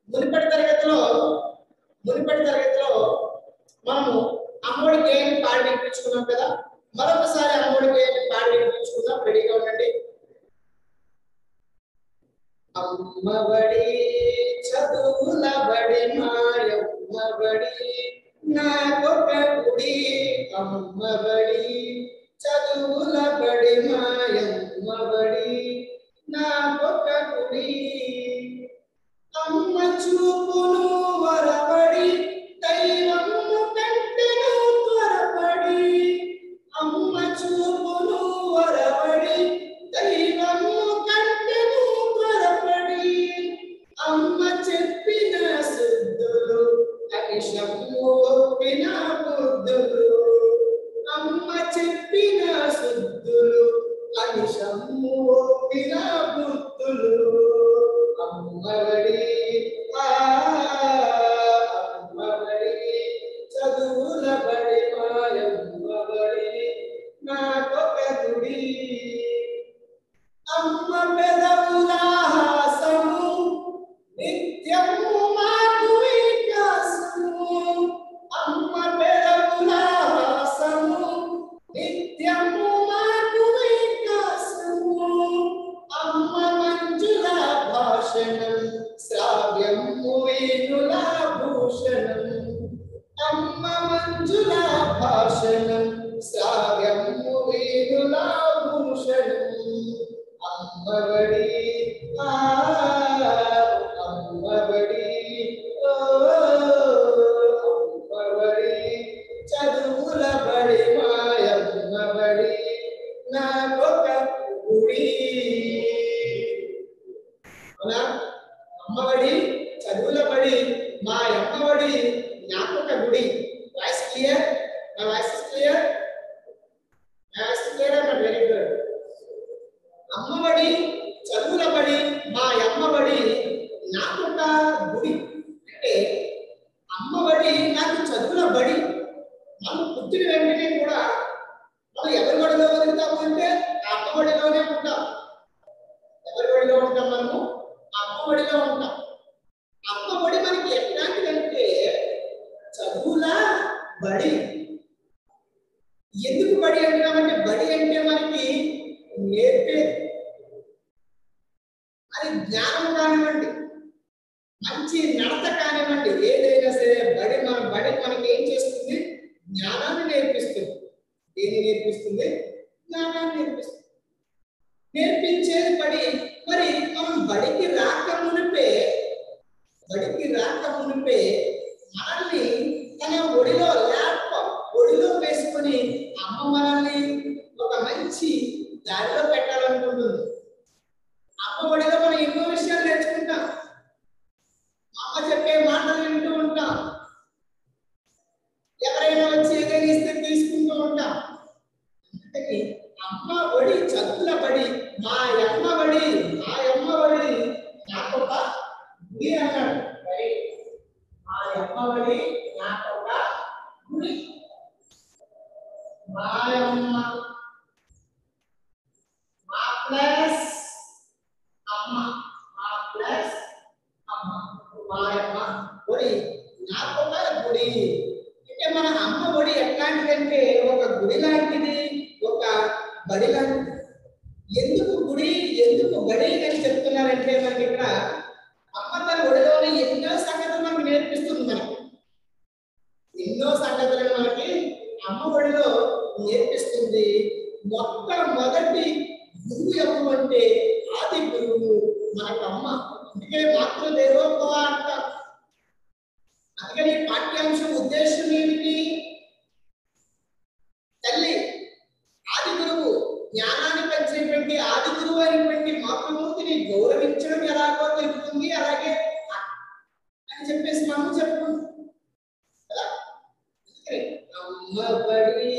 మునుపటి తరగతిలో మనము అమ్మఒడి గేయం పాడి వినిపించుకున్నాం కదా. మరొకసారి అమ్మఒడి గేయం పాడి వినిపించుకుందాం. రెడీగా ఉండండి. అమ్మఒడి చదువుల బడి మాయమ్మఒడి నాకొక గుడి. అమ్మఒడి చదువుల బడి మాయమ్మఒడి నాకొక గుడి. అమ్మ చూపును వరబడి దైవము కంటెను త్వరపడి. అమ్మ చూపును వరబడి దైవము కంటెను త్వరపడి. అమ్మ చెప్పిన శుద్ధులు అనిశము ఒప్పిన బుద్ధులు. అమ్మ చెప్పిన శుద్ధులు అనిశము ఒప్పిన బుద్ధులు. అమ్మఒడి అమ్మఒడి చదువుల బడి మాయమ్మఒడి నాకొక గుడి. అమ్మ పెదవుల హాసము నిత్యము మాకు వికాసము. అమ్మ పెదవుల హాసము నిత్యము మాకు వికాసము. అమ్మ మంజుల భాషణం శ్రావ్యము వేణుల భూషణం. అమ్మ మంజుల భాషణం శ్రావ్యము వేణుల భూషణం. అమ్మఒడి అమ్మఒడి అమ్మఒడి చదువుల బడి మాయమ్మఒడి నాకొక గుడి. అమ్మఒడి చదువుల బడి మా అమ్మఒడి నాకొక గుడి. Voice clear? నా వాయిస్ క్లియర్? నా వాయిస్ క్లియర్ అన్న? Very good. అమ్మఒడి చదువుల బడి మా అమ్మఒడి నాకొక గుడి. అంటే అమ్మఒడి నాకు చదువుల బడి. మనం పుట్టిన వెంటనే కూడా మనం ఎవరి బడిలో వెళ్తాము అంటే అమ్మఒడిలోనే ఉంటాం. ఎవరి బడిలో ఉంటాం? మనము అమ్మఒడిలో ఉంటాం. అమ్మఒడి మనకి ఎట్లాంటిదంటే చదువుల బడి. ఎందుకు బడి అంటున్నామంటే బడి అంటే మనకి నేర్పేది. అది జ్ఞానం కానివ్వండి, మంచి నడత కానివ్వండి, ఏదైనా సరే బడి మనకి ఏం చేస్తుంది? జ్ఞానాన్ని నేర్పిస్తుంది. ఏది నేర్పిస్తుంది? జ్ఞానాన్ని నేర్పిస్తుంది. నేర్పించేది బడి. మరి మనం బడికి రాక మునిపే మనల్ని తన ఒడిలో ఒడిలో వేసుకొని అమ్మ మనల్ని ఒక మంచి దారిలో పెట్టాలనుకుంటుంది. అమ్మ ఒడిలో మనం ఎన్నో విషయాలు నేర్చుకుంటాం. అమ్మ చెప్పే మాటలు వింటూ ఉంటాం. ఎవరైనా వచ్చి ఏదైనా ఇస్తే తీసుకుంటూ ఉంటాం. అందుకని అమ్మ ఒడి చదువుల బడి మా అమ్మఒడి నాకొక గుడి అన్నాడు. మా అమ్మఒడి నాకొక గుడి. మా అమ్మ మా ప్లస్ అమ్మ మా అమ్మ ఒడి నాకొక గుడి. అంటే మన అమ్మ ఒడి ఎట్లాంటిదంటే ఒక గుడి లాంటిది, ఒక బడి లాంటిది. ఎందుకు గుడి, ఎందుకు బడి అని చెప్తున్నారంటే మనకి ఇక్కడ అమ్మ తన ఒడిలోనే ఎన్నో సంగతులు మనకు నేర్పిస్తుంది. ఎన్నో సంగతులను మనకి అమ్మ ఒడిలో నేర్పిస్తుంది. మొట్టమొదటి గురువు ఎవరు అంటే ఆది గురువు మనకు అమ్మ. అందుకే మాతృదేవోభవ అంటారు. అందుకని పాఠ్యాంశం ఉద్దేశం ఏమిటి? తల్లి ఆది గురువు, జ్ఞానాన్ని పెంచేటువంటి ఆది గురువు అయినటువంటి మాతృమూర్తిని గౌరవించడం ఎలాగో తెలుపుతుంది. అలాగే అని చెప్పేసి మనం చెప్పుకుంటాం కదా. అమ్మఒడి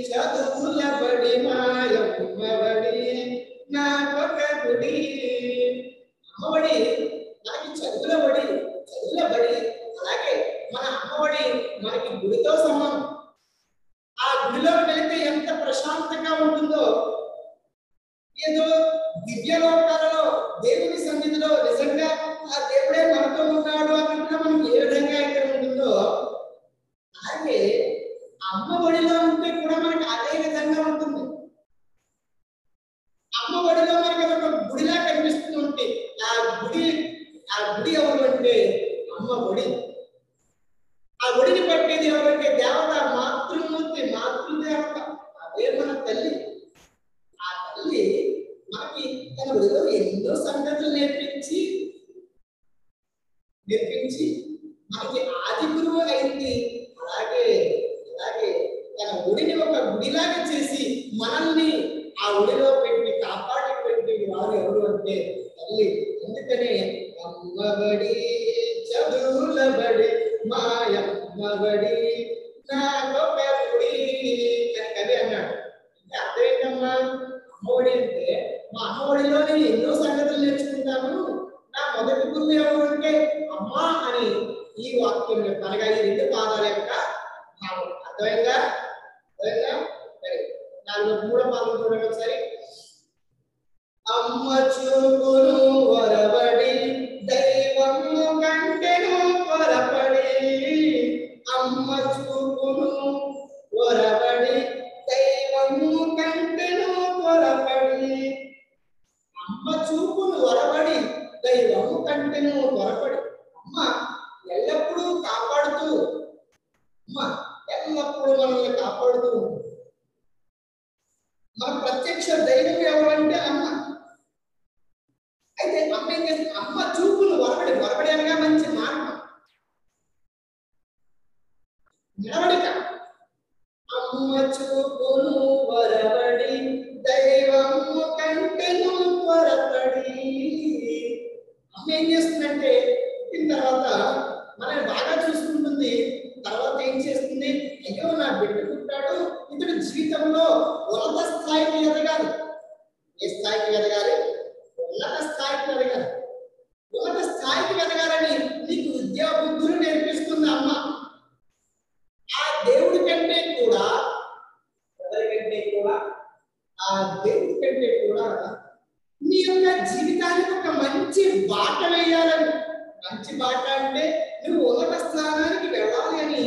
చదువుల బడి మాయమ్మఒడి నాకొక గుడి. అమ్మఒడి మనకి చదువుల బడి. అలాగే మన అమ్మఒడి మనకి గుడితో సమానం. ఆ గుడిలో వెళితే ఎంత ప్రశాంతంగా ఉంటుందో, ఏదో దివ్య లోకాలలో దేవుని సన్నిధిలో నిజంగా ఆ దేవుడే మనతో ఉన్నాడు గుడి ఎవరు అంటే అమ్మ ఒడి. ఆ ఒడిని పట్టేది ఎవరంటే దేవత, మాతృమూర్తి, మాతృదేవత, అదే మన తల్లి. ఆ తల్లి మనకి తన ఒడిలో ఎన్నో సంగతులు నేర్పించి మనకి ఆది గురువు అయింది. అలాగే తన ఒడిని ఒక గుడిలాగా చేసి మనల్ని ఆ ఒడిలో పెట్టి కాపాడేటువంటి వారు ఎవరు అంటే తల్లి. అందుకనే అమ్మబడి చదువుల బడి మాయమ్మబడి నా గొప్పడి అని కవి అన్నాడు. అంటే అర్థమేంటమ్మా? అమ్మఒడి అంటే మా అమ్మఒడిలో నేను ఎన్నో సంగతులు నేర్చుకుంటాను. నా మొదటి గురువు ఎవరు అంటే అమ్మా అని ఈ వాక్యం యొక్క అనగా ఈ రెండు పాదాల యొక్క భావం. అర్థమైందా? మూడో పాదం చూడండి ఒకసారి. అమ్మ చూపును వరబడి దైవము కంటెను పొరపడి. అమ్మ చూపును వరబడి దైవము కంటెను పొరపడి. అమ్మ చూపును వరబడి దైవము కంటెను పొరపడి. అమ్మ ఎల్లప్పుడూ కాపాడుతూ, ఎల్లప్పుడూ మనల్ని కాపాడుతూ మన ప్రత్యక్ష దైవం ఎవరంటే అమ్మ. అయితే అమ్మ ఏం చేస్తుంది? అమ్మ చూపులు వరబడి అనగా మంచి మార్గం, నడవడిక. అమ్మ చూపులు వరబడి దైవము కంటెను పొరపడి. అమ్మ ఏం చేస్తుందంటే పుట్టిన తర్వాత మనల్ని బాగా చూసుకుంటుంది. తర్వాత ఏం చేస్తుంది? అయ్యో నా బిడ్డ పుట్టాడు, ఇతడు జీవితంలో ఉన్నత స్థాయికి ఎదగాలి. ఏ స్థాయికి ఎదగాలి? ఉన్నత స్థాయికి ఎదగాలి. ఉన్నత స్థాయికి ఎదగాలని నీకు విద్యా బుద్ధులు నేర్పిస్తుంది అమ్మ. ఆ దేవుడి కంటే కూడా, ఎవరికంటే కూడా, ఆ దేవుడి కంటే కూడా నీ యొక్క జీవితానికి ఒక మంచి బాట వేయాలని. మంచి బాట అంటే నువ్వు ఉన్నత స్థానానికి వెళ్ళాలి అని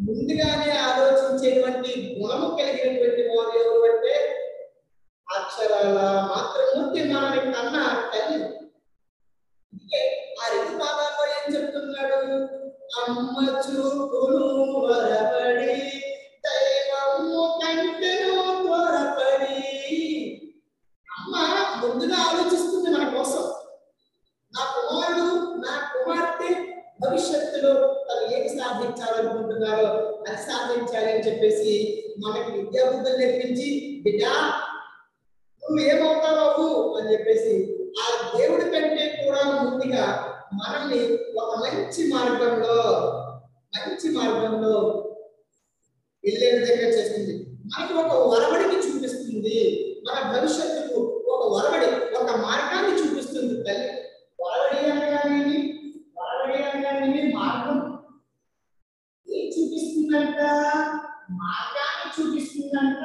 ముందుగానే ఆలోచించేటువంటి గుణము కలిగినటువంటి వారు ఎవరు అంటే అక్షరాల మాతృమూర్తి మనని కన్నా తల్లి. ఆ రెండు పాదాల్లో ఏం చెప్తున్నాడు? అమ్మ చూపును వరబడి దైవము కంటెను త్వరపడి. అమ్మ ముందుగా ఆలోచిస్తుంది మన కోసం. నా కుమారుడు, నా కుమార్తె భవిష్యత్తులో తను ఏమి సాధించాలనుకుంటున్నారో అది సాధించాలి అని చెప్పేసి మనకి విద్యా బుద్ధులు నేర్పించి, బిడ్డా నువ్వు ఏమవుతావు అని చెప్పేసి ఆ దేవుడి కంటే కూడా ముందుగా మనల్ని ఒక మంచి మార్గంలో వెళ్ళే విధంగా చేస్తుంది. మనకి ఒక వరవడిని చూపిస్తుంది. మన భవిష్యత్తుకు ఒక వరవడి, ఒక మార్గాన్ని చూపిస్తుంది తల్లి. వరవడి అనగానే మార్గం ఏం చూపిస్తుందంట? మార్గాన్ని చూపిస్తుందంట.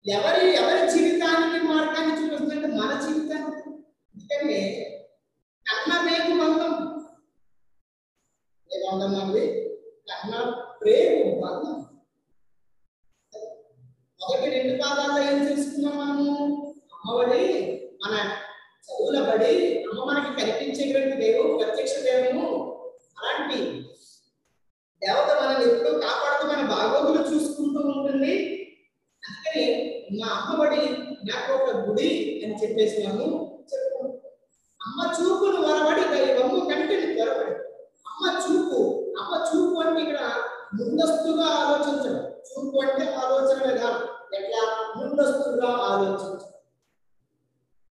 ఎవరి జీవితానికి మార్గాన్ని చూపిస్తుందంటే మన జీవితానికి. ఎందుకంటే కన్న మేకు బంధం, ఏ బంధం అండి? కన్న ప్రేమ బంధం. మొదటి రెండు పాదాల్లో ఏం తెలుసుకున్నాం మనము? అమ్మఒడి, మన చదువుల బడి. అమ్మ మనకి కనిపించేటువంటి దేవుడు, ప్రత్యక్ష దేవుడు. అలాంటి దేవత మనల్ని ఎప్పుడూ కాపాడుతూ మన బాగోగులు చూసుకుంటూ ఉంటుంది. అందుకని మా అమ్మఒడి నాకు ఒక గుడి అని చెప్పేసి మేము చెప్పుకుంటాం. అమ్మ చూపును వరబడి దైవము కంటిని త్వరపడి. అమ్మ చూపు అంటే ఇక్కడ ముందస్తుగా ఆలోచించడం. చూపు అంటే ఆలోచన విధానం. ఎట్లా? ముందస్తుగా ఆలోచించడం.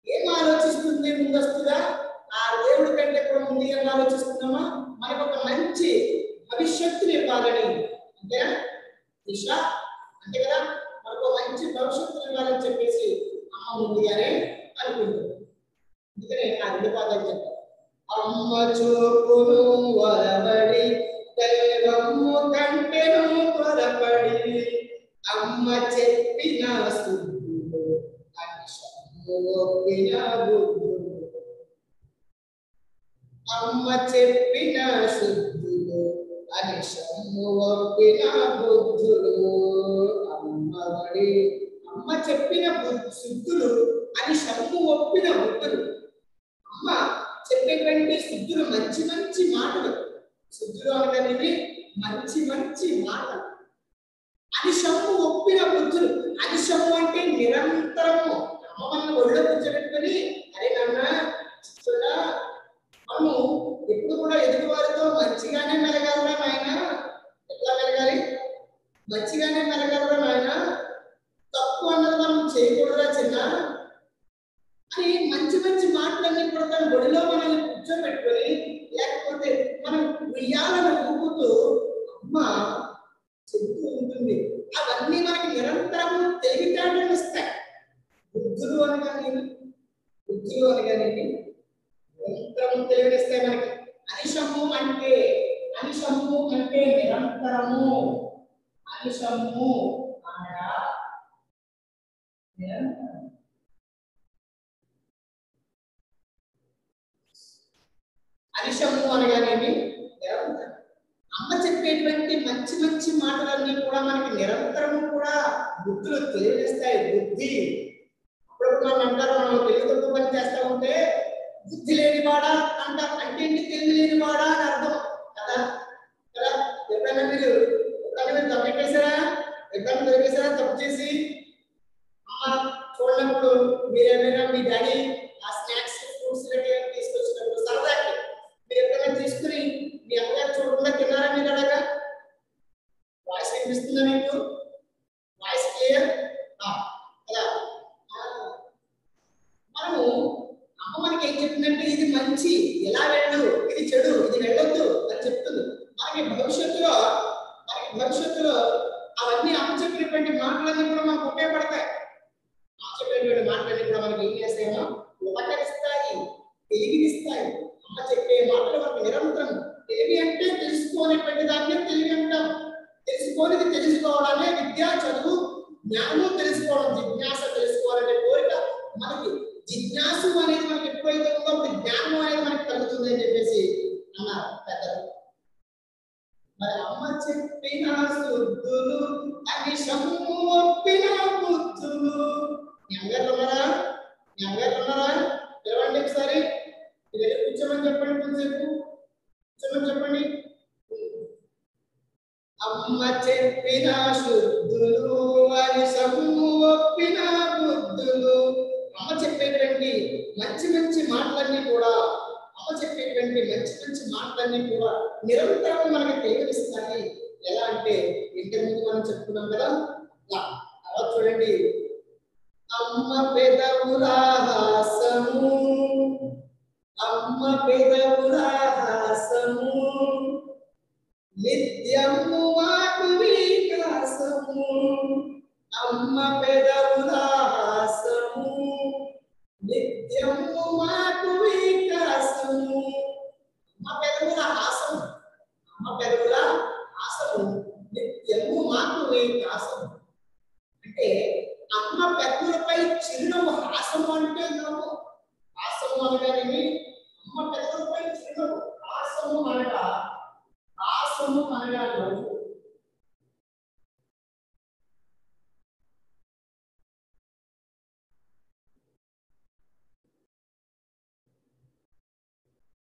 ఏం ఆలోచిస్తుంది ముందస్తుగా? ఆ దేవుడి కంటే కూడా ముందుగా ఆలోచిస్తున్నామా? మనకు ఒక మంచి భవిష్యత్తుని ఇవ్వాలని. అంటే దిశ అంటే కదా, మనకు మంచి భవిష్యత్తుని ఇవ్వాలని చెప్పేసి అమ్మ ముందుగానే అనుకుంటుంది. అందుకనే ఆ రెండు పాదాలు చెప్తారు. అమ్మ చూపును వరబడి దైవము కంటెను త్వరపడి. అమ్మ చెప్పిన శుద్ధులు ఒప్పిన బుద్ధులు. అమ్మ చెప్పిన శుద్ధులు అనిశము ఒప్పిన బుద్ధులు. అమ్మఒడి. అమ్మ చెప్పిన శుద్ధులు అని శమ్ము ఒప్పిన బుద్ధులు. మంచి మంచి మాటలు. శుద్ధులు అనగానే మంచి మంచి మాటలు. అనిశము ఒప్పిన బుద్ధులు. అనిశము అంటే నిరంతరము. అమ్మమ్మని ఒళ్ళో కూర్చోబెట్టుకొని, అరే నాన్న చూడా, మనము ఎప్పుడు కూడా ఎదుటి వారితో మంచిగానే మెలగాలరా నాయన. ఎట్లా మెలగాలి? మంచిగానే మెలగాలరా నాయన. తప్పు అన్నది మనం చేయకూడదురా చిన్న అని మంచి మంచి మాటలన్నీ కూడా తన ఒడిలో మనల్ని కూర్చోబెట్టుకొని, లేకపోతే మనం ఉయ్యాలను ఊపుతూ అమ్మ చెబుతూ ఉంటుంది. అవన్నీ మనకి నిరంతరం తెలివితేటలు ఇస్తాయి. బుద్ధులు అనగానే నిరంతరం తెలివినిస్తాయి మనకి. అనిశము అంటే నిరంతరము. అనిశము అనగా నిరంతరం. అనిశము అనగానేమి నిరంతరం. అమ్మ చెప్పేటువంటి మంచి మంచి మాటలన్నీ కూడా మనకి నిరంతరము కూడా బుద్ధులు తెలియజేస్తాయి. బుద్ధి అప్పుడప్పుడు మనం అంటారు, మనం తెలివి తక్కువ పని చేస్తా ఉంటే బుద్ధి లేనివాడా అంటారు. అంటే తెలివి లేనివాడా అని అర్థం కదా. కదా ఎప్పుడైనా మీరు తప్పెట్టేశారా? ఎప్పుడైనా దొరికేశారా తప్పు చేసి? అమ్మ చూడనప్పుడు మీరేమైనా మీ డాడీ ఆ స్నాక్స్ ఫ్రూట్స్ తీసుకొచ్చినప్పుడు సరదాకి మీరు ఎప్పుడైనా తీసుకుని మీ అమ్మగారు చూడకుండా తిన్నారా? మీరు అలాగా వాయిస్ వినిపిస్తుందా మీకు? Voice clear? అలా మనము అమ్మ మనకి ఏం చెప్తుందంటే ఇది మంచి, ఎలా వెళ్ళు, ఇది చెడు, ఇది వెళ్ళొద్దు అని చెప్తుంది. మనకి భవిష్యత్తులో అవన్నీ అమ్మ చెప్పినటువంటి మాటలన్నీ కూడా మనకు ఉపయోగపడతాయి. అమ్మ చెప్పినటువంటి మాటలన్నీ కూడా మనకి ఏం చేస్తాయేమో ఉపకరిస్తాయి, తెలివినిస్తాయి. అమ్మ చెప్పే మాటలు మనకు నిరంతరం. తెలివి అంటే తెలుసుకోనేటువంటి దాన్ని తెలివి అంటాం. తెలుసుకోనిది తెలుసుకోవడానే విద్య, చదువు, జ్ఞానము తెలుసుకోవడం. జిజ్ఞాస తెలుసుకోవాలనే కోరిక మనకి. జిజ్ఞాసు అనేది మనకి ఎప్పుడైతే ఉందో అప్పుడు జ్ఞానం అనేది మనకి కలుగుతుంది అని చెప్పేసి అన్నారు పెద్దలు. మరి అమ్మ చెప్పిన శుద్ధులు అనిశము ఒప్పిన బుద్ధులు. మీ అమ్మగారు ఉన్నారా? పిలవండి ఒకసారి. కూర్చోమని చెప్పండి, కొంచెంసేపు కూర్చోమని చెప్పండి. అమ్మ చెప్పిన శుద్ధులు అనిశము ఒప్పిన బుద్ధులు. అమ్మ చెప్పేటువంటి మంచి మంచి మాటలన్నీ కూడా నిరంతరం మనకి తెలివిస్తాయి. ఎలా అంటే ఇంతకుముందు మనం చెప్పుకున్నాం కదా. అలా చూడండి, అమ్మ పెదవుల హాసము, నిత్యము మాకు వికాసము. అమ్మ పెదవుల హాసము, నిత్యము మాకు వికాసము. అమ్మ పెదవుల హాసము నిత్యము మాకు వికాసము. అంటే అమ్మ పెదవులపై చిరునవ్వు. హాసము అంటే నవ్వు. హాసము అనగానే అమ్మ పెదవులపై చిరునవ్వు. హాసము అనగా నవ్వు.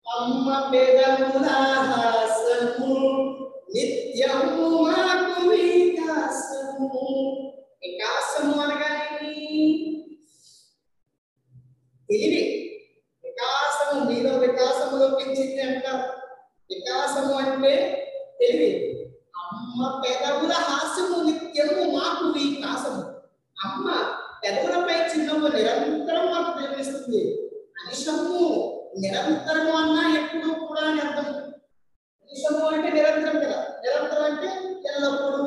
అమ్మ పెదవుల హాసము నిత్యము మాకు వికాసము. వికాసము అనగానే తెలివి. వికాసము మీలో వికాసము లోపించింది అంటారు. వికాసము అంటే తెలివి. అమ్మ పెదవుల హాస్యము నిత్యము మాకు వికాసము. అమ్మ పెదవులపై చిన్నము నిరంతరం మాకు తెలివిస్తుంది. అనిశము నిరంతరము అన్నా ఎప్పుడు కూడా అని అర్థం. అనిశము అంటే నిరంతరం కదా. నిరంతరం అంటే ఎల్లప్పుడూ.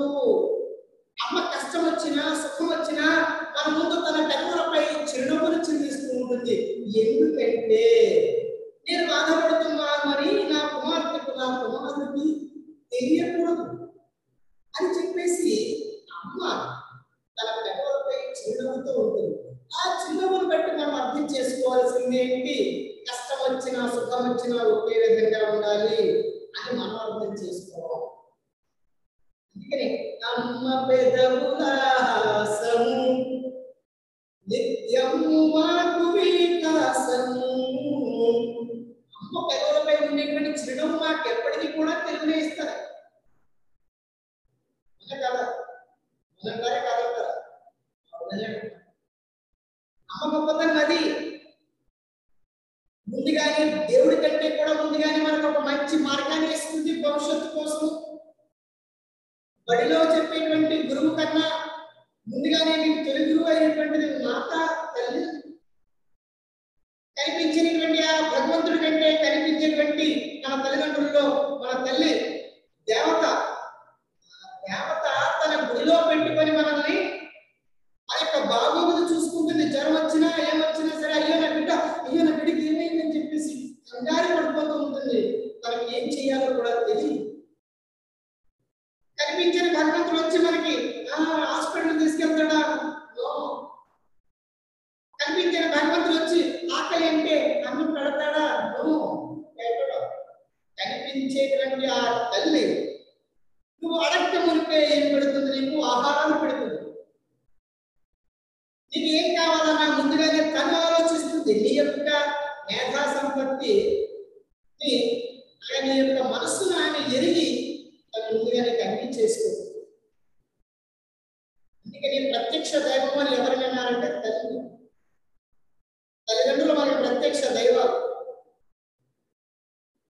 అమ్మ కష్టం వచ్చినా సుఖం వచ్చినా మన ముందు తన పెదవులపై చిరునవ్వును చిందిస్తూ ఉంటుంది. ఎందుకంటే నేను బాధపడుతున్నానని నా కుమారుడికి తెలియకూడదు అని చెప్పేసి అమ్మ తన పెదవులపై చిరునవ్వుతో ఉంటుంది. ఆ చిరునవ్వును బట్టి మనం అర్థం చేసుకోవాల్సింది ఏంటి? కష్టం వచ్చినా సుఖం వచ్చినా ఒకే విధంగా ఉండాలి అని మనం అర్థం చేసుకోవాలి. అందుకని అమ్మ పెదవుల హాసము నిత్యము మాకు వికాసము. అమ్మ పెదవులపై ఉండేటువంటి ముందుగానే దేవుడి కంటే కూడా ముందుగానే మనకు ఒక మంచి మార్గాన్ని ఇస్తుంది భవిష్యత్తు కోసం. బడిలో చెప్పేటువంటి గురువు కన్నా ముందుగానే మీకు తొలి గురువు అయినటువంటిది మాత తల్లి. కనిపించినటువంటి ఆ భగవంతుడి కంటే కనిపించేటువంటి మన తల్లిదండ్రుల్లో మన తల్లి దేవత. దేవత తన గుడిలో పెట్టుకొని మనల్ని ఆ యొక్క బాగోగులు చూసుకుంటుంది. జ్వరం వచ్చినా ఏమొచ్చినా సరే, అయ్యో నా బిడ్డకి ఏమైందని చెప్పేసి కంగారు పడిపోతూ ఉంటుంది. మనకి ఏం చేయాలో కూడా తెలియదు. కనిపించిన భగవంతుడు వచ్చి మనకి హాస్పిటల్ తీసుకెళ్తాడా? కనిపించిన భగవంతుడు వచ్చి ఆకలి అంటే అన్నం పెడతాడా? కనిపించేటువంటి ఆ తల్లి నువ్వు అడగట మునిపే ఏం పెడుతుంది? నీకు ఆహారాన్ని పెడుతుంది. నీకు ఏం కావాలన్నా ముందుగానే తను ఆలోచిస్తుంది. నీ యొక్క మేధా సంపత్తి, నీ యొక్క మనస్సును ఆయన ఎరిగి తను ముందుగానే కనిపించేసుకోవచ్చు. అందుకని ప్రత్యక్ష దైవం అని ఎవరిని అన్నారంటే తల్లి. తల్లిదండ్రులు మన ప్రత్యక్ష దైవాలు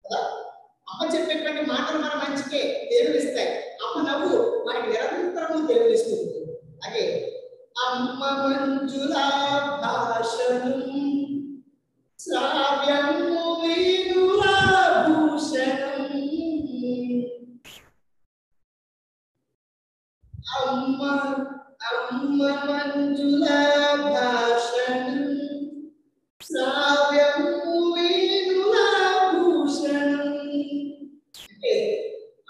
కదా. అమ్మ చెప్పేటువంటి మాటలు మన మంచికే దేవుడు ఇస్తాయి. అమ్మ నవ్వు మనకి నిరంతరము దేవుడు ఇస్తుంది. అదే అమ్మ మంజుల భాషను శ్రావ్యము వేణుల భూషణం. అమ్మ అమ్మ మంజుల భాషను శ్రావ్యము వేణుల భూషణం. అంటే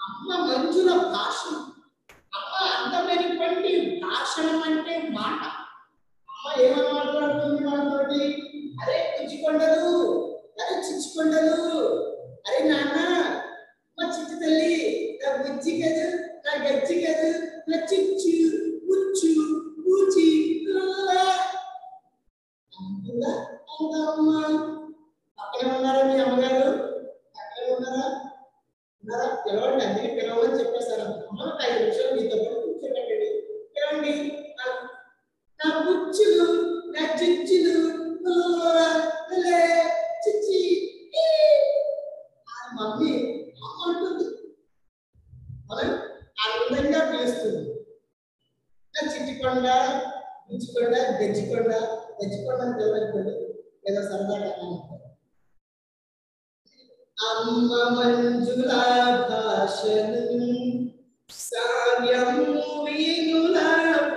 అమ్మ మంజుల భాషను, అమ్మ అందమైనటువంటి భాషణం అంటే మాట. అమ్మ ఏమని మాట్లాడుతుంది మనతోటి? అరే పుచ్చికొండలు, అరే చిచ్చుకొండలు, అరే నాన్న, మా చిచ్చు తల్లి, నా బుజ్జి కదు, నా గజ్జి కదు, నా చిచ్చు పుచ్చు పూచి అంటుందా? అమ్మ పక్కనే ఉన్నారా మీ అమ్మగారు? పక్కనే ఉన్నారా? పిలవండి. అందుకే పిలవని చెప్పేస్తాను. అమ్మ 5 నిమిషాలు మీతో పాటు కూర్చోబెట్టండి. పిలవండి. నా బుచ్చులు, నా చిచ్చులు, చిచ్చి మమ్మీ అమ్మ అంటుంది. మనం అందంగా పిలుస్తుంది. నా చిట్టికొండ, బుచ్చికొండ, గజ్జికొండ అని పిలవనుకోండి, ఏదో సరదాగా అమ్మ మంజుల భాషను శ్రావ్యము వేణుల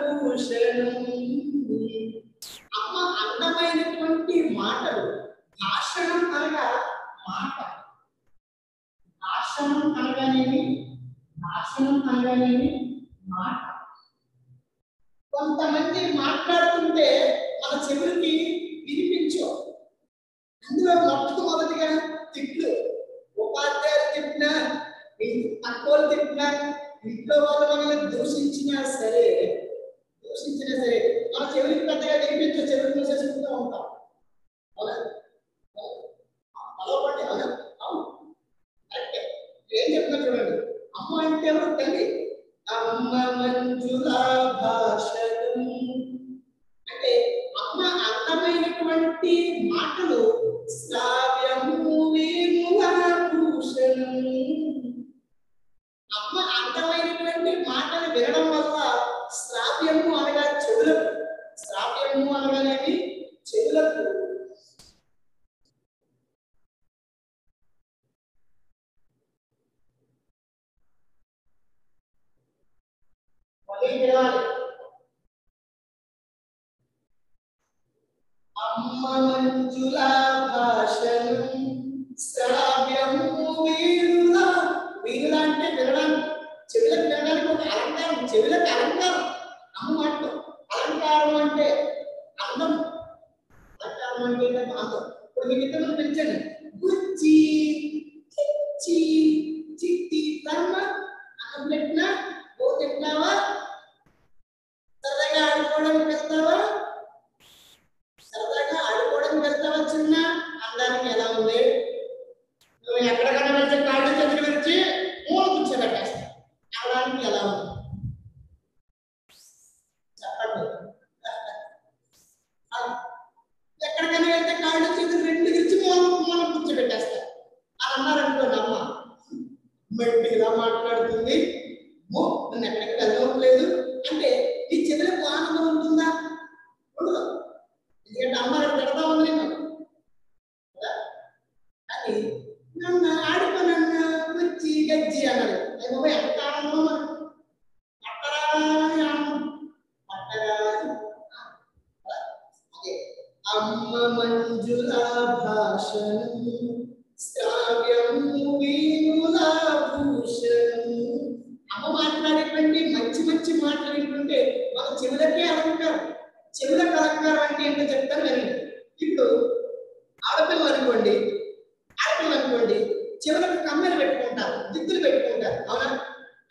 భూషణం. అమ్మ అందమైనటువంటి మాటలు. భాషణం అనగా మాట. భాషణం అనగానేమి మాట. కొంతమంది మాట్లాడుతుంటే మన చెవులకి వినిపించవు. అందులో మొట్టమొదటిగా తిట్లు. ఉపాధ్యాయులు తిట్టినా, అక్కోలు తిట్టినా, ఇంట్లో వాళ్ళు మనల్ని దూషించినా సరే మన చెవులకి పెద్దగా వినిపించవు. చెవులు మూసేసుకుంటూ ఉంటాం. అవునా? అలవాటు. అవునా? అవును, కరెక్టే. ఏం చెప్తున్నా చూడండి. అమ్మ అంటే ఎవరు? తల్లి. అమ్మ మంజుల భాషను అంటే అమ్మ అందమైనటువంటి మాటలు. శ్రావ్యము వేణుల భూషణం. అమ్మ అందమైనటువంటి మాటలు వినడం వల్ల శ్రావ్యము అనగా చెవులకు. శ్రావ్యము అనగానేమి చెవులకు. అమ్మ మంజుల భాషను శ్రావ్యము వేణుల. వీణుల అంటే వినడానికి, చెవులకు వినడానికి ఒక అలంకారం. చెవులకు అలంకారం అమ్మ మాట. అలంకారం అంటే అందం. అలంకారం అంటే అందం. ఇప్పుడు మీకు ఇద్దరు పిలిచండి. బుచ్చి, చిచ్చి, చిట్టి, కర్మ. అన్నం పెట్టినా ఓ తింటావా? సరదాగా ఆడుకోవడానికి వెళ్తావా? చిన్న అందానికి ఎలా ఉంది? నువ్వు ఎక్కడికైనా వెళ్తే కాళ్ళు చేతులు విరిచి మూల కూర్చోబెట్టేస్తా. అనడానికి ఎలా ఉంది చెప్పండి. ఎక్కడికైనా వెళ్తే కాళ్ళు చేతులు రెండు విరిచి మూల అని నన్ను ఆడుకోనన్న కుర్చీ గజ్జి అన్నాడు. అది బాబా ఎంత ఆనందం మనకు. పట్టరాని ఆనందం, పట్టరాని అదే అమ్మ మంజుల భాషను శ్రావ్యము వీణుల భూషణము. అమ్మ మాట్లాడేటువంటి మంచి మంచి మాటలు వింటుంటే మన చెవులకే అలంకారం. చెవులకు అలంకారం అంటే ఏంటో చెప్తాను వినండి. ఇప్పుడు ఆడపిల్ల అనుకోండి, చెవులకు కమ్మెలు పెట్టుకుంటారు, దిద్దులు పెట్టుకుంటారు, అవునా?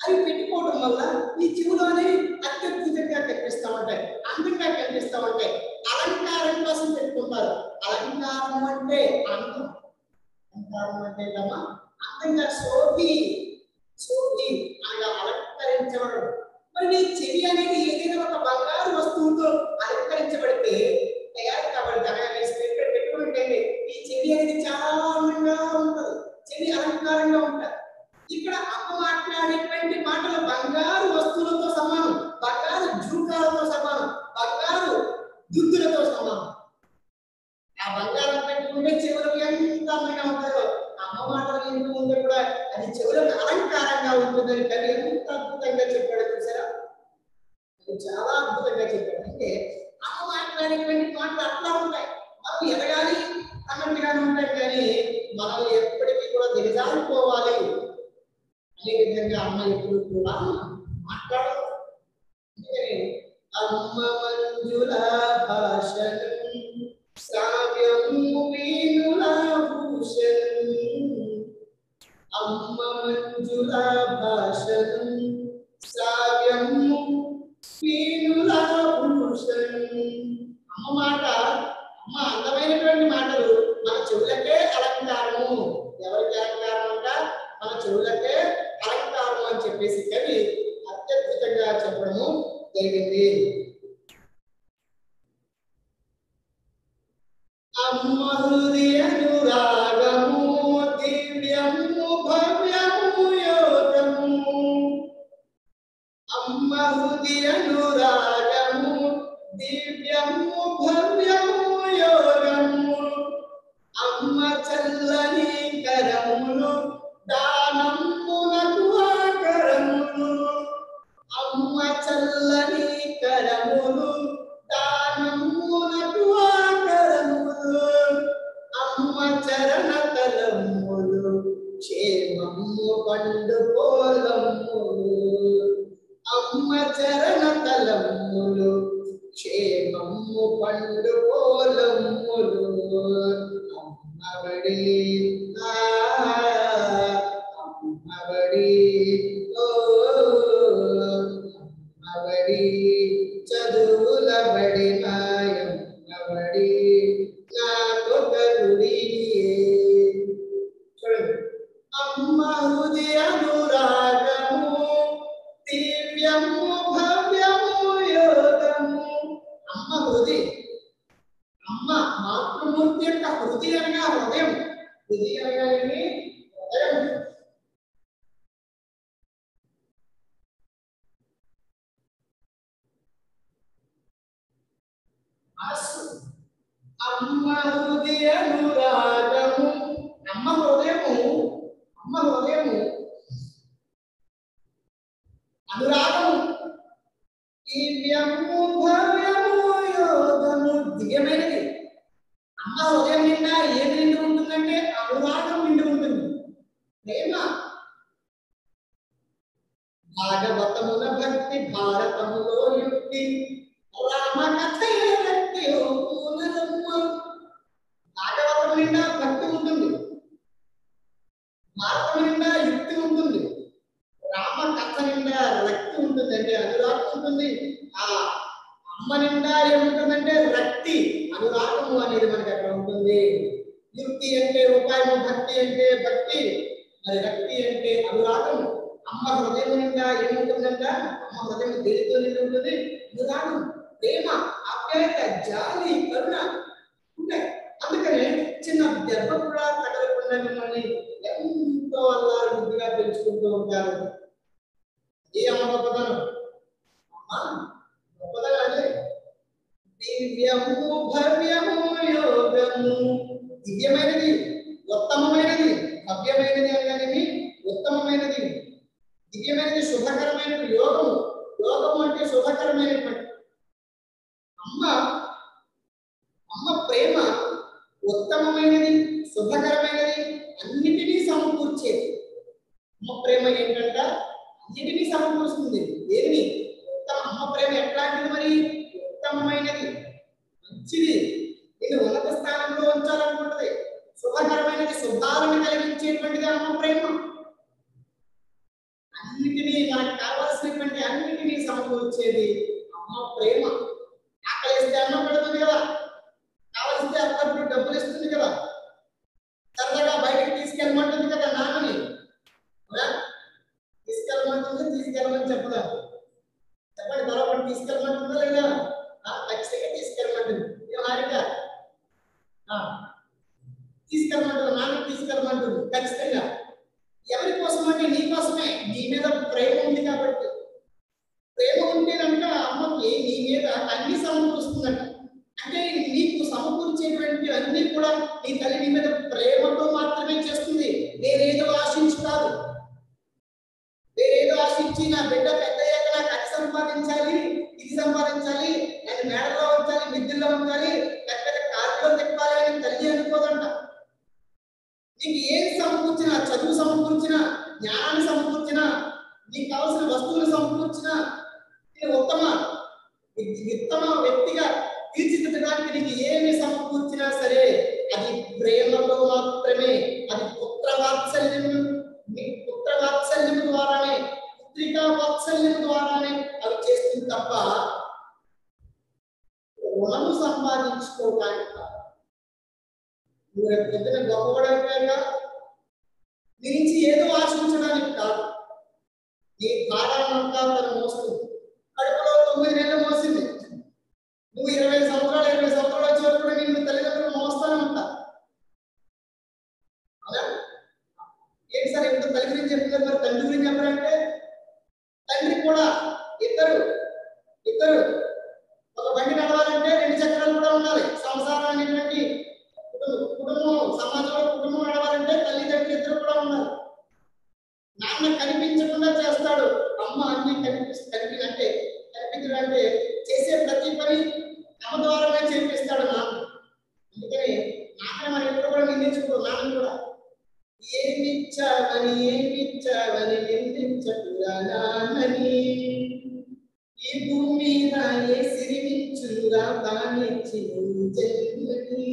అవి పెట్టుకోవడం వల్ల ఈ చెవులోనే అత్యద్భుతంగా కనిపిస్తూ ఉంటాయి, అందంగా కనిపిస్తూ ఉంటాయి. అలంకారం కోసం పెట్టుకుంటారు. అలంకారం అంటే అందం, అలంకారం అంటే ఏదమ్మా అందంగా శోభి అనగా అలంకరించబడడం. మరి నీ చెవి అనేది ఏదైనా ఒక బంగారు వస్తువుతో అలంకరించబడితే తయారు కాబట్టి పెట్టుకుంటే ఈ చెవి అనేది చాలా అందంగా ఉంటుంది, చెవి అలంకారంగా ఉంటుంది. ఇక్కడ అమ్మ మాట్లాడేటువంటి మాటలు బంగారు వస్తువులతో సమానం, బంగారు జూకాలతో సమానం, బంగారు దుద్దులతో సమానం. ఆ బంగారం పెట్టుకుంటే చెవులకు ఎంత అందంగా ఉంటాయో అమ్మ మాటలు వింటూ ఉంటే కూడా అది చెవులకు అలంకారంగా ఉంటుందని కవి ఎంత అద్భుతంగా చెప్పాడు చూసారా. చాలా అద్భుతంగా చెప్పాడు. అంటే అమ్మ మాట్లాడేటువంటి మాటలు అట్లా ఉంటాయి. మనం ఎదగాలి అన్నట్టుగానే ఉంటాయి, కానీ మనం ఎప్పటికీ కూడా దిగజారిపోవాలి అనే విధంగా అమ్మ ఎప్పుడు కూడా మాట్లాడదు. అమ్మ మంజుల భాషను శ్రావ్యము వీణుల భూషణము. అమ్మ మంజుల భాషను శ్రావ్యము వీణుల భూషణము. అమ్మ మాట, అమ్మ అందమైనటువంటి మాటలు మన చెవులకే అలంకారము. ఎవరికి అలంకారం అంట? మన చెవులకే అలంకారం అని చెప్పేసి కవి అత్యద్భుతంగా చెప్పడము జరిగింది. అమ్మ హృదయ అనురాగము దివ్యము భవ్యము యోగము. అమ్మ హృదయ అనురాగము దివ్యము భవ్యము యోగము. అమ్మ చల్లని కరములు దానమునకు ఆకరములు. అమ్మ చల్లని కరములు దానమునకు ఆకరములు. అమ్మ చరణ తలములు క్షేమము పండు పోలములు. అమ్మ చరణ తలములు క్షేమము పండు పోలములు. అమ్మవడి అమ్మవడి ఓ అమ్మవడి చదువుల బడి నాయమ్మవడి నాకొక గుడి. చూడండి, అమ్మ హృదయ అనురాగము దివ్యము భవ్యము యోగము. అమ్మ హృదయ, అమ్మ మాతృమూర్తి యొక్క హృదయ అనగా హృదయం, హృదయ అనగా హృదయం. అమ్మ హృదయ అనురాగము. అమ్మ హృదయము, అమ్మ హృదయము అనురాగము దివ్యము భవ్యము యోగము. దివ్యమైనది. అమ్మ హృదయం నిండా ఏది నిండి ఉంటుందంటే అనురాగం నిండి ఉంటుంది, ప్రేమ. భాగవతమున భక్తి, భారతములో యుక్తి, రామ కథయ రక్తి భాగవతం నిండా భక్తి ఉంటుంది, భారతం నిండా యుక్తి ఉంటుంది, రామ కథ నిండా రక్తి ఉంటుంది, అంటే అనురాగం ఉంటుంది. ఆ అమ్మ నిండా ఏముంటుందంటే రక్తి, అనురాగము అనేది మనకి అక్కడ ఉంటుంది. యుక్తి అంటే ఉపాయము, భక్తి అంటే భక్తి, మరి రక్తి అంటే అనురాగము. అమ్మ హృదయం నిండా ఏముంటుందంట? అమ్మ హృదయం దేనితో నిండి ఉంటుంది? అనురాగం, ప్రేమ, ఆప్యాయత, జాలి, కరుణ ఉంటాయి. అందుకనే చిన్న దెబ్బ కూడా తగలకుండా మిమ్మల్ని ఎంతో అల్లారు బుద్ధిగా పెంచుకుంటూ ఉంటారు. ఏ అమ్మ గొప్పతనం? అమ్మ గొప్పతనం అంటే దివ్యము భవ్యము యోగము. దివ్యమైనది, ఉత్తమమైన అమ్మ ప్రేమ ఏంటంట అన్నిటినీ సమకూరుస్తుంది. ఏది ఉత్తమ అమ్మ ప్రేమ ఎట్లాంటిది మరి? ఉత్తమమైనది, మంచిది, నేను ఉన్నత స్థానంలో ఉంచాలనుకుంటది, శుభకరమైనది, శుభాలను కలిగించేటువంటిది అమ్మ ప్రేమ. అన్నిటినీ మనకు కావాల్సినటువంటి అన్నిటినీ సమకూర్చేది అమ్మ ప్రేమ. ఆకలిస్తే అన్నం పెడుతుంది కదా, కావలిస్తే అప్పుడప్పుడు డబ్బులు ఇస్తుంది కదా, సరదాగా బయటకు తీసుకెళ్ళమంటుంది కదా నాన్నని. తీసుకెళ్ళమని చెప్పదా? చెప్పండి, బలపడి తీసుకెళ్ళమంటుందా లేదా? ఖచ్చితంగా తీసుకెళ్ళమంటుంది. హారిక తీసుకెళ్ళమంటుంది, నాన్నని తీసుకెళ్ళమంటుంది ఖచ్చితంగా. ఎవరి కోసం అంటే నీ కోసమే. నీ మీద ప్రేమ ఉంది కాబట్టి. ప్రేమ ఉంటే కనుక అమ్మకి నీ మీద అన్ని సమకూరుస్తుందంట. అంటే నీకు సమకూర్చేటువంటి అన్ని కూడా నీ తల్లి నీ మీద ప్రేమతో మాత్రమే చేస్తుంది. నేనేదో ఆశించి కాదు, నేనేదో ఆశించి నా బిడ్డ పెద్దయ్యాక నాకు అది సంపాదించాలి, ఇది సంపాదించాలి, నేను మేడలో ఉంచాలి, మిద్దుల్లో ఉంచాలి, లేకపోతే కారులో తిప్పాలి అని తల్లి అనుకోదంట. నీకు ఏం సమకూర్చినా, చదువు సమకూర్చినా, జ్ఞానాన్ని సమకూర్చినా, నీకు కావాల్సిన వస్తువులు సమకూర్చినా, నేను ఉత్తమ వ్యక్తిగా తీర్చిదిద్దడానికి నీకు ఏమి సమకూర్చినా సరే అది ప్రేమతో మాత్రమే. అది పుత్రవాత్సల్యం ద్వారానే, పుత్రికా వాత్సల్యం ద్వారానే అవి చేస్తుంది తప్ప రుణము సంపాదించుకోవడానికి కాదు. నువ్వు పొద్దున గొప్పవాడైపోయాక నీ నుంచి ఏదో ఆశించడానికి కాదు. నీ భారాన్నంతా తను మోస్తుంది. కడుపులో 9 నెలలు మోసింది. నువ్వు 20 సంవత్సరాలు వచ్చేటప్పుడు నిన్ను తల్లిదండ్రులు మోస్తానే ఉంటా. అలా ఏంటి సార్ ఎప్పుడు తల్లి గురించి చెప్తున్నారు, మరి తండ్రి గురించి చెప్పారంటే తండ్రి కూడా ఇద్దరు ఒక బండి నడవాలంటే 2 చక్రాలు కూడా ఉండాలి. సంసారం అనేటువంటి కుటుంబం, సమాజంలో కుటుంబం నడవాలంటే తల్లిదండ్రులు ఇద్దరు కూడా ఉండాలి. నాన్న కనిపించకుండా చేస్తాడు, అమ్మ అన్ని కనిపించడంటే చేసే ప్రతి పని అమ్మ ద్వారానే చేపిస్తాడు నాన్న. అందుకని నాన్న మనం ఎప్పుడు కూడా నిందించుకో. నాన్న కూడా ఏమిచ్చావని నిందించకురా నాన్నని, ఈ భూమి మీద ఏ సిరిమిచ్చురా బానిచ్చి జన్మని.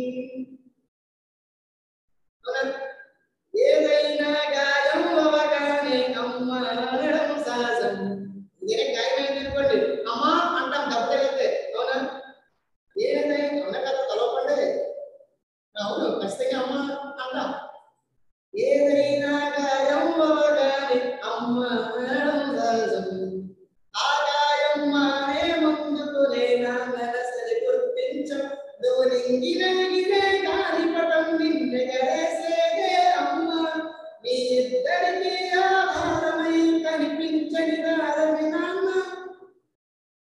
ఏదైనా గాయం అవగానే అమ్మ అనడం సహజం. ఇదే గాయమైంది అనుకోండి, అమ్మ అంటాం దెబ్బ తగిలితే. అవునా? ఏదైనా అన్న కదా తలపండి. అవును, ఖచ్చితంగా అమ్మ అంటాం. ఏదైనా గాయం అవగానే అమ్మ అనడం సహజం. ఆ గాయం మానే ముందుకునే నా మనసుని గుర్తించం. దోనింగినే గాలిపటం నిన్నెగరేసేదే అమ్మ. మీ ఇద్దరికి ఆధారమై కనిపించని దారమే నాన్న.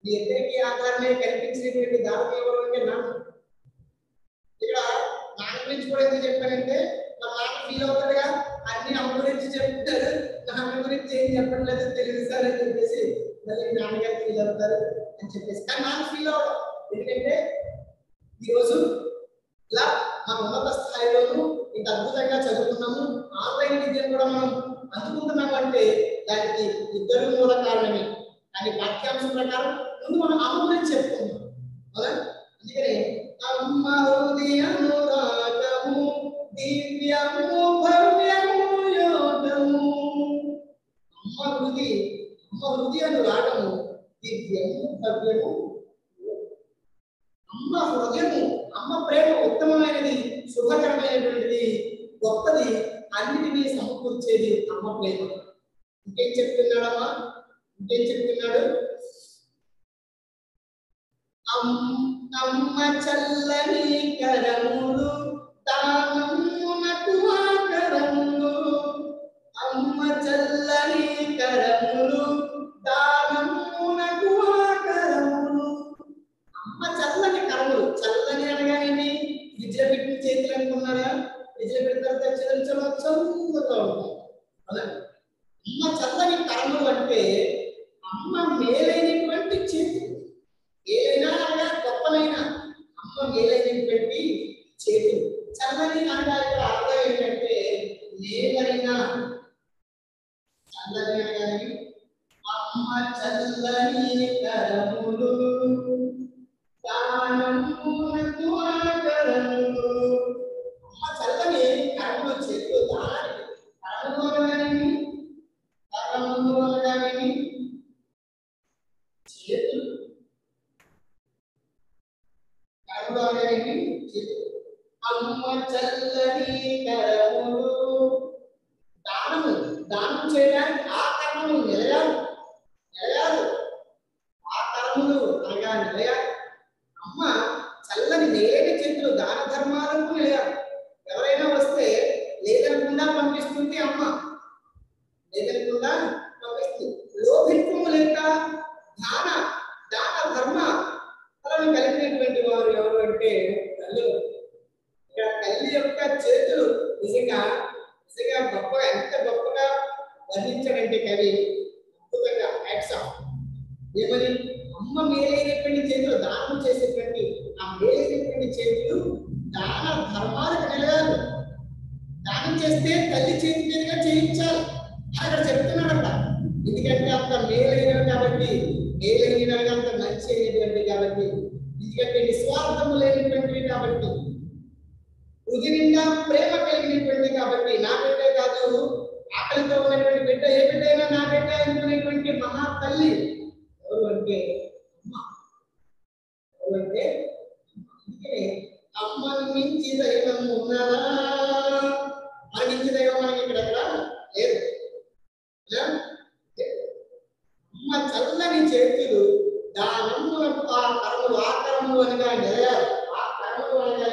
మీ ఇద్దరికి ఆధారమై కనిపించినటువంటి దారం ఎవరు అంటే నాన్న. ఇక్కడ నాన్న గురించి కూడా ఎందుకు చెప్పానంటే మా నాన్న ఫీల్ అవుతాడుగా, అన్ని అమ్మ గురించి చెప్తారు, నాన్న గురించి ఏం చెప్పట్లేదు తెలియదు సార్ అని చెప్పేసి మళ్ళీ నాన్నగారు ఫీల్ అవుతారు అని చెప్పేసి. కానీ నాన్న ఫీల్ అవ్వడం ఎందుకంటే ఈరోజు ఇలా మన ఉన్నత స్థాయిలోనూ ఇంత అద్భుతంగా చదువుతున్నాము, ఆన్లైన్ విద్యను కూడా మనం అందుకుంటున్నాము అంటే దానికి ఇద్దరు మూల కారణమే. కానీ పాఠ్యాంశం ప్రకారం ముందు మనం అమ్మ గురించి చెప్పుకుందాం. అవునా? అందుకని అమ్మ హృదయము రాగము దివ్యము భవ్యము యోగము. అమ్మ హృదయము రాగము దివ్యము భవ్యము. అమ్మ హృదయము, అమ్మ ప్రేమ ఉత్తమమైనది, శుభకరమైనటువంటిది, గొప్పది, అన్నిటినీ సమకూర్చేది అమ్మ ప్రేమ. ఇంకేం చెప్తున్నాడమ్మా? ఇంకేం చెప్తున్నాడు? అమ్మ చల్లని కరములు దానమునకు ఆకరములు. అమ్మ చల్లని కరములు దానమునకు ఆకరములు. అమ్మ చల్లని కరములు. చల్లని అనగానేమి? ఫ్రిడ్జ్లో పెట్టి చేతులు అనుకున్నారా? ఫ్రిడ్జ్లో పెడతారు చల్లగా ఉంటాయి. అలా అమ్మ చల్లని కరములు అంటే అమ్మ మేలైనటువంటి చేతులు. ఏదైనా అనగా గొప్పలైన అమ్మ మేలైనటువంటి చేతులు. చల్లని అనగా అర్థం ఏంటంటే మేలైన చల్లని కరములు దానమునకు ఆకరములు. అమ్మ చల్లని కరములు చేతులు దానానికి. కరములు అనగానేమి, కరములు అనగానేమి చేతులు. కరములు అనగానేమి చేతులు. అమ్మ చల్లని కరములు. దానము, దానం చేయడానికి ఆ కర్మలు నిలయాలి. ఆ కర్మలు అనగా నిలయాలి. అమ్మ చల్లని నేరేడు చేతులు దాన ధర్మాలకు నిలయాలి. ఎవరైనా వస్తే లేదనకుండా పంపిస్తుంది అమ్మ, లేదనకుండా పంపిస్తుంది. లోభిత్వము లేక దాన ధర్మ తలను కలిగినటువంటి వారు ఎవరు అంటే తల్లి. ఇక్కడ తల్లి యొక్క చేతులు నిజంగా గొప్పగా, ఎంత గొప్పగా వర్ణించాడంటే కవి అద్భుతంగా. ఏమని, అమ్మ మేలైనటువంటి చేతులు దానం చేసేటువంటి ఆ మేలైనటువంటి చేతులు దాన ధర్మాలకు నిలయాలి. దానం చేస్తే తల్లి చేతి మీదుగా చేయించాలి అక్కడ చెప్తున్నాడట. ఎందుకంటే అంత మేలైనవి కాబట్టి, మేలైనవి అంత మంచి అయినటువంటి కాబట్టి, ఎందుకంటే నిస్వార్థము లేనటువంటివి కాబట్టి, హృదయ నిండా ప్రేమ కలిగినటువంటి కాబట్టి, నా బిడ్డే కాదు ఆకలితో ఉన్నటువంటి బిడ్డ ఏ బిడ్డ అయినా నా బిడ్డ అనుకునేటువంటి మహా తల్లి ఎవరు అంటే అమ్మ. ఎవరు అంటే అందుకే అమ్మను మించి దైవం ఉన్నదా? మన మించి దైవం మనకి ఇక్కడ లేదు. అమ్మ చల్లని చేతులు దానములకు ఆ కరములు అనగా నిలయాలి. ఆ కరములు అనగా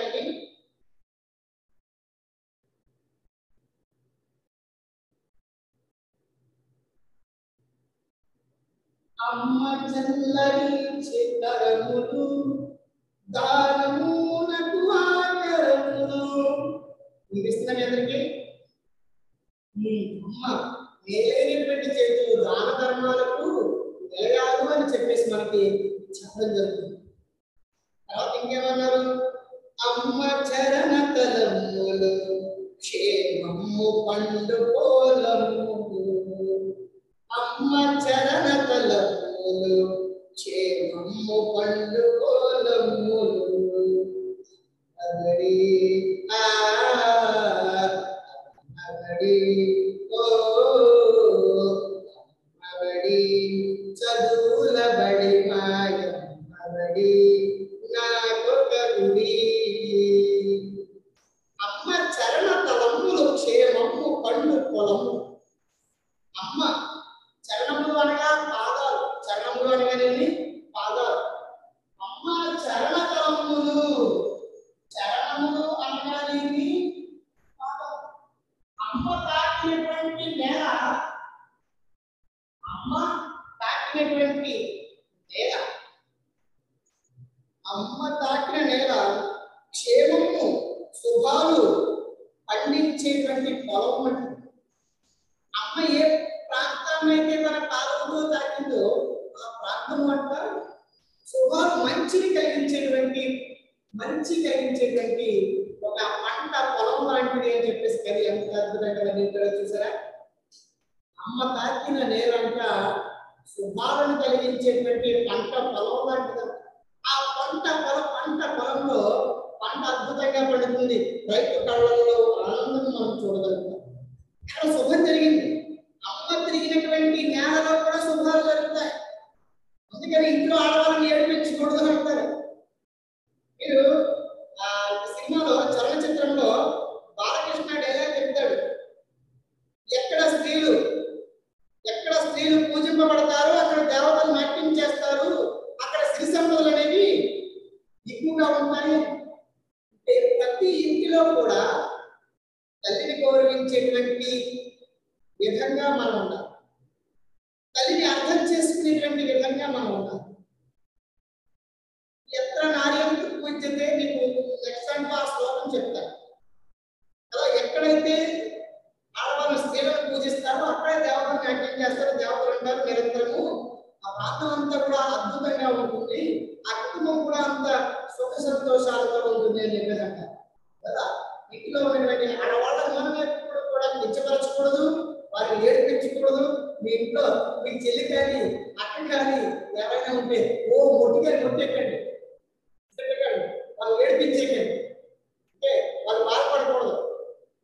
అమ్మ చల్లని చేతులు దానమునకు ఆకరములు. వినిపిస్తున్నాం అందరికి? అమ్మ మేలైనటువంటి చేతులు దాన ధర్మాలకు నిలయాలు అని చెప్పేసి మనకి చెప్పడం జరుగుతుంది. తర్వాత ఇంకేమన్నారు? అమ్మ చరణ తలములు క్షేమము పండు పోలము. అమ్మ చరణ తలములు క్షేమము పండు పోలములు. అగడి అగడి ఓ అగడి చదువుల బడి మాయ అగడి నాకొక గుడి. అమ్మ చరణ తలములు క్షేమము పండు పొలము. అమ్మ చరణములు అనగా పాదాలు, చరణములు అనగానేమి పాదాలు. అమ్మ చరణ తలములు, చరణములు అనగానేమి పాదాలు. అమ్మ తాకినటువంటి నేల, అమ్మ తాకినటువంటి నేల, అమ్మ తాకిన నేల క్షేమము శుభాలు పండించేటువంటి పొలం అంటే. అమ్మ ఏ ప్రాంతాన్ని అయితే మన పాదముతో తాకిందో ఆ ప్రాంతం అంట శుభాలు మంచి కలిగించేటువంటి ఒక పంట పొలం లాంటిది అని చెప్పేసి కవి ఎంత అద్భుతంగా వర్ణించారో చూసారా? అమ్మ తాకిన నేలంట శుభాలను కలిగించేటువంటి పంట పొలం లాంటిది. ఆ పంట పొలంలో పంట అద్భుతంగా పండుతుంది. రైతు కళ్ళల్లో ఆనందం మనం చూడగలుగుతాం. అక్కడ శుభం జరిగింది. అమ్మ తిరిగినటువంటి నేలలో కూడా శుభాలు జరుగుతాయి. అందుకని ఇంట్లో ఆడవాళ్ళని ఏడిపించకూడదు అంటారు. మీరు సినిమాలో చలనచిత్రంలో బాలకృష్ణ డైలాగ్ చెప్తాడు, ఎక్కడ స్త్రీలు పూజింపబడతారో అక్కడ దేవతలు నాట్యం చేస్తారు, అక్కడ సిరి సంపదలు అనేవి ఎక్కువగా ఉంటాయి. ప్రతి ఇంటిలో కూడా తల్లిని గౌరవించేటువంటి విధంగా మనం ఉండాలి. తల్లిని అర్థం చేసుకునేటువంటి విధంగా మనం ఉండాలి. ఎత్ర నార్యం పూజ్యతే, మీకు నెక్స్ట్ టైం ఆ శ్లోకం చెప్తారు. అలా ఎక్కడైతే ఆడవాళ్ళు స్త్రీలను పూజిస్తారో అక్కడే దేవతలు నాట్యం చేస్తారు, దేవతలు అంటారు నిరంతరము. ఆ ప్రాంతం అంతా కూడా అద్భుతంగా ఉంటుంది, ఆ కుటుంబం కూడా అంత సుఖ సంతోషాలతో ఉంటుంది అని చెప్పేసి అంటారు కదా. ఇంట్లో ఉన్నటువంటి ఆడవాళ్ళని మనం ఎప్పుడు కూడా కించపరచకూడదు, వారిని ఏడిపించకూడదు. మీ ఇంట్లో మీ చెల్లి కానీ అక్కడి అంటే ఓ మొట్టెక్కండి వాళ్ళు ఏడిపించేకండి అంటే వాళ్ళు బాధపడకూడదు.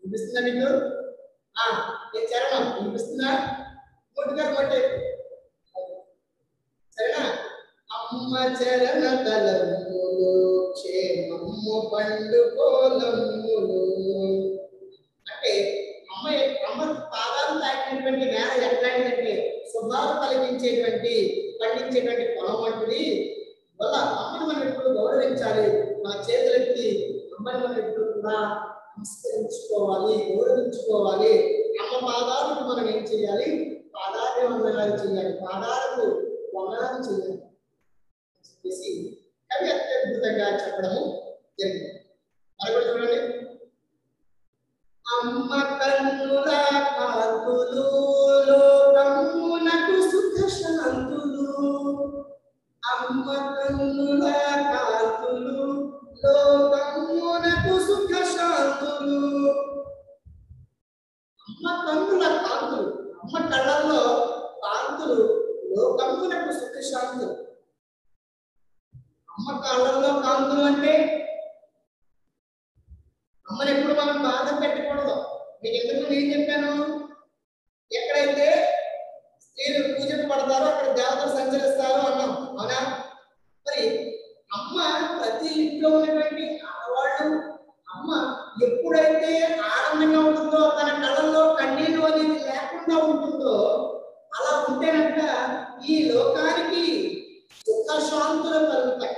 వినిపిస్తుందా మీకు? నేను చరణం వినిపిస్తుందా? మొట్టే సరేనా? అమ్మ చరణ తలములు క్షేమము పండుకోలములు అంటే అమ్మ పాదాలు తాకినటువంటి నేల ఎట్లాంటిదంటే శుభాలు కలిగించేటువంటి పండించేటువంటి పొలం వంటిది. వల్ల అమ్మని మనం ఎప్పుడు గౌరవించాలి. మన చేతులెత్తి అమ్మని మనం ఎప్పుడు కూడా నమస్కరించుకోవాలి, గౌరవించుకోవాలి. అమ్మ పాదాలకు మనం ఏం చేయాలి? పాదాలు వందనాలు చేయాలి, పాదాలకు వందనాలు చేయాలి చెప్పేసి కవి అత్యద్భుతంగా చెప్పడము జరిగింది. మరొకటి చూడండి. అమ్మ కన్నుల కాంతులు లోకమునకు సుఖ శాంతులు. అమ్మ కన్నుల కాంతులు లోకమునకు సుఖ శాంతులు. అమ్మ కన్నుల కాంతులు, అమ్మ కళ్ళల్లో కాంతులు లోకమునకు సుఖ శాంతులు. అమ్మ కళ్ళల్లో కాంతులు అంటే అమ్మని ఎప్పుడు మనం బాధ పెట్టకూడదు. మీకు ఎందుకు నేను చెప్పాను? ఎక్కడైతే స్త్రీలు పూజకు పడతారో అక్కడ దేవతలు సంచరిస్తారు అన్నాం, అవునా? మరి అమ్మ ప్రతి ఇంట్లో ఉన్నటువంటి ఆడవాళ్ళు అమ్మ ఎప్పుడైతే ఆనందంగా ఉంటుందో, తన కళ్ళల్లో కన్నీళ్ళు అనేది లేకుండా ఉంటుందో, అలా ఉంటేనంట ఈ లోకానికి సుఖ శాంతులు కలుగుతాయి.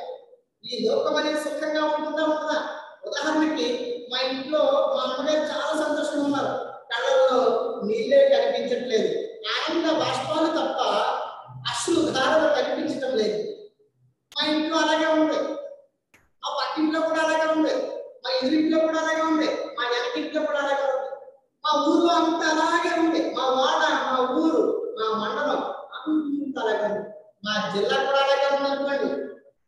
ఈ లోకం అనేది సుఖంగా ఉంటుందా ఉండదా? ఉదాహరణకి మా ఇంట్లో మా అమ్మగారు చాలా సంతోషంగా ఉన్నారు, కళ్ళల్లో నీళ్ళే కనిపించట్లేదు, ఆనంద బాష్పాలు తప్ప అశ్రు ధారలు కనిపించటం లేదు. మా ఇంట్లో అలాగే ఉంది, మా పక్కింట్లో కూడా అలాగే ఉంది, మా ఎదురింట్లో కూడా అలాగే ఉంది, మా వెనకింట్లో కూడా అలాగే ఉంది, మా ఊరు అంతా అలాగే ఉంది, మా వాడ, మా ఊరు, మా మండలం అంతా అలాగే ఉంది, మా జిల్లా కూడా అలాగే ఉందనుకోండి,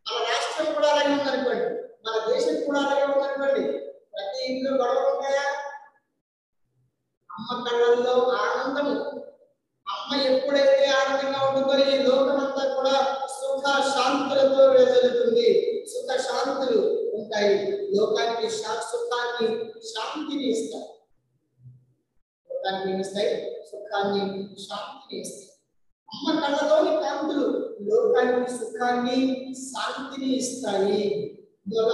మన రాష్ట్రం కూడా అలాగే ఉందనుకోండి, మన దేశం కూడా అలాగే ఉందనుకోండి. ప్రతి ఇంట్లో గొడవలు ఉంటాయా? అమ్మ కళ్ళల్లో ఆనందము. అమ్మ ఎప్పుడైతే ఆనందంగా ఉంటుందో ఈ లోకమంతా కూడా సుఖ శాంతులతో వెదజల్లుతుంది. సుఖ శాంతులు ఉంటాయి. లోకానికి సుఖాన్ని, శాంతిని ఇస్తాయి. లోకానికి ఇస్తాయి, సుఖాన్ని, శాంతిని ఇస్తాయి. అమ్మ కళ్ళలోని కాంతులు లోకానికి సుఖాన్ని, శాంతిని ఇస్తాయి. అందువల్ల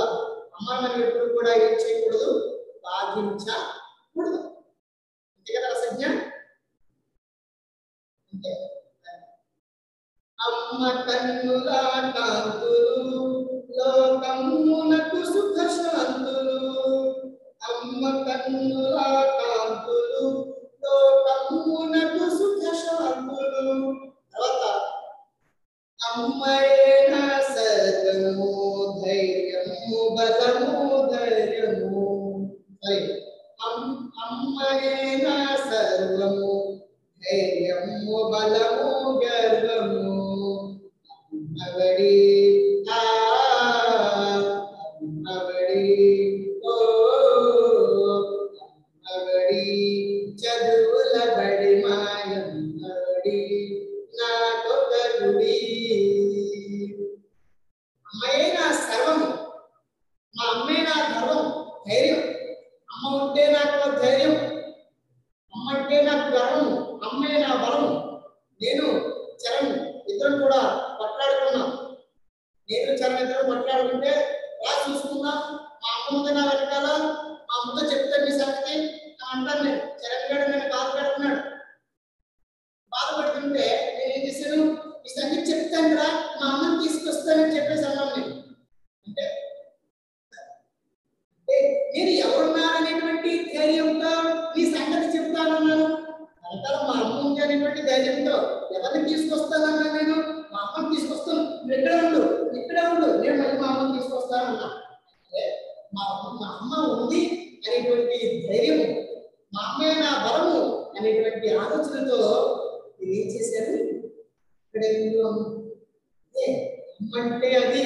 అమ్మ మనం ఎప్పుడు కూడా ఏం చేయకూడదు? బాధించకూడదు. అంతే కదా రసజ్ఞ? అంతే. అమ్మ కన్నుల కాంతులు లోకమునకు సుఖ శాంతులు. అమ్మ కన్నుల కాంతులు లోకమునకు సుఖ శాంతులు. తర్వాత అమ్మయేన సర్వము ధైర్యము బలము ధైర్యము. అమ్మయేన సర్వము ధైర్యము బలము గర్వము. అమ్మవడి అమ్మవడి ఓ అమ్మవడి చదువుల బడి మాయమ్మవడి నాకొక గుడి. అమ్మయే నా సర్వము, మా అమ్మే నా గర్వం, ధైర్యం. అమ్మ ఉంటే నాకు ధైర్యం, అమ్మ అంటే నాకు గర్వం, అమ్మే నా బలం. నేను చరణ్ ఇద్దరు కూడా పట్లాడుకున్నాం. నేను చరణ్ ఇద్దరు పట్లాడుకుంటే రా చూసుకున్నా, మా అమ్మ ముందు నా వెనకాల, మా అమ్మతో చెప్తే మీ సంగతి అంటాను. నేను చరణ్ గారు నేను బాధపడుతున్నాడు, బాధపడుతుంటే నేను ఏం చేశాను? ఈ సంగతి చెప్తాను రా, మా అమ్మని తీసుకొస్తానని చెప్పేసి అన్నాను. నేను అంటే నేను ఎవరున్నారనేటువంటి ధైర్యంతో ఈ సంగతి చెప్తానన్నాను. అంటారు మా అమ్మ ఉంది అనేటువంటి ధైర్యంతో ఎవరిని తీసుకొస్తానన్నా నేను మా అమ్మని తీసుకొస్తాను, ఇక్కడే ఉండు నేను మళ్ళీ మా అమ్మని తీసుకొస్తానన్నా. అంటే మా అమ్మ ఉంది అనేటువంటి ధైర్యము, మా అమ్మే నా బలము అనేటువంటి ఆలోచనతో నేను ఏం చేశాను? ఇక్కడ అమ్మంటే అది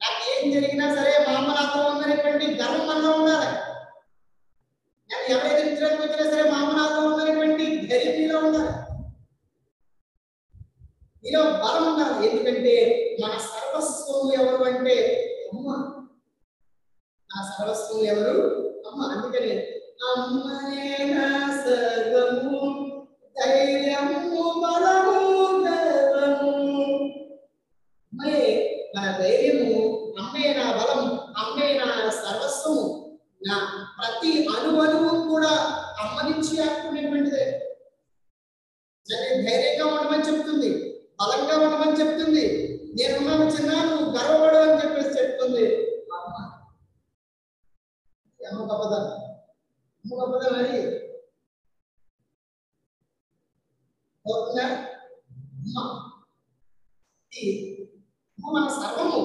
నాకేం జరిగినా సరే మా అమ్మ నాతో ఉందనేటువంటి గర్వం మనలో ఉండాలి. నేను ఎవరైతే నిద్రలోకి వచ్చినా సరే మా అమ్మ నాతో ఉందనేటువంటి ధైర్యం మీలో ఉండాలి. నీలో బలం ఉండాలి. ఎందుకంటే మన సర్వస్వం ఎవరు అంటే అమ్మ. నా సర్వస్వం ఎవరు? అమ్మ. అందుకని అమ్మనే నా సర్వము, ధైర్యము, బలము, గర్వము. అమ్మే మన ధైర్యము, అమ్మే నా బలం, అమ్మే నా సర్వస్వము. నా ప్రతి అణువణువు కూడా అమ్మ నుంచి ఏర్పడినటువంటిదే. నేను ధైర్యంగా ఉండమని చెప్తుంది, బలంగా ఉండమని చెప్తుంది, నేనున్నాను చిన్న నువ్వు గర్వపడు అని చెప్పేసి చెప్తుంది అమ్మ. అమ్మ గొప్పదనం, అమ్మ గొప్పదనం అది. అవుతుందా? అమ్మ అమ్మ మన సర్వము.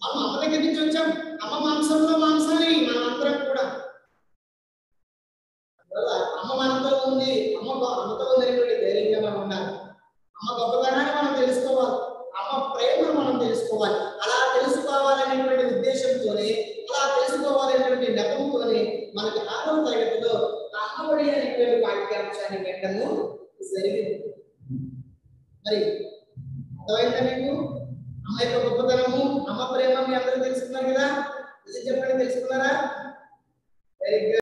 మనం అమ్మ దగ్గర నుంచి వచ్చాం. అమ్మ మాంసంలో మాంసాన్ని మనం అందరం కూడా. అమ్మ మనతో ఉంది, అమ్మతో ఉందనేటువంటి ధైర్యంగా మనం ఉండాలి. అమ్మ గొప్పతనాన్ని మనం తెలుసుకోవాలి, అమ్మ ప్రేమను మనం తెలుసుకోవాలి. అలా తెలుసుకోవాలనేటువంటి ఉద్దేశంతోనే, అలా తెలుసుకోవాలనేటువంటి నెపంతోనే మనకి 6వ తరగతిలో అమ్మఒడి అనేటువంటి పాఠ్యాంశాన్ని పెట్టడము జరిగింది. మరి అర్థమైందా మీకు? అమ్మ యొక్క గొప్పతనము, అమ్మ ప్రేమ మీ అందరూ తెలుసుకున్నారు కదా? నిజం చెప్పండి, తెలుసుకున్నారా? Very good.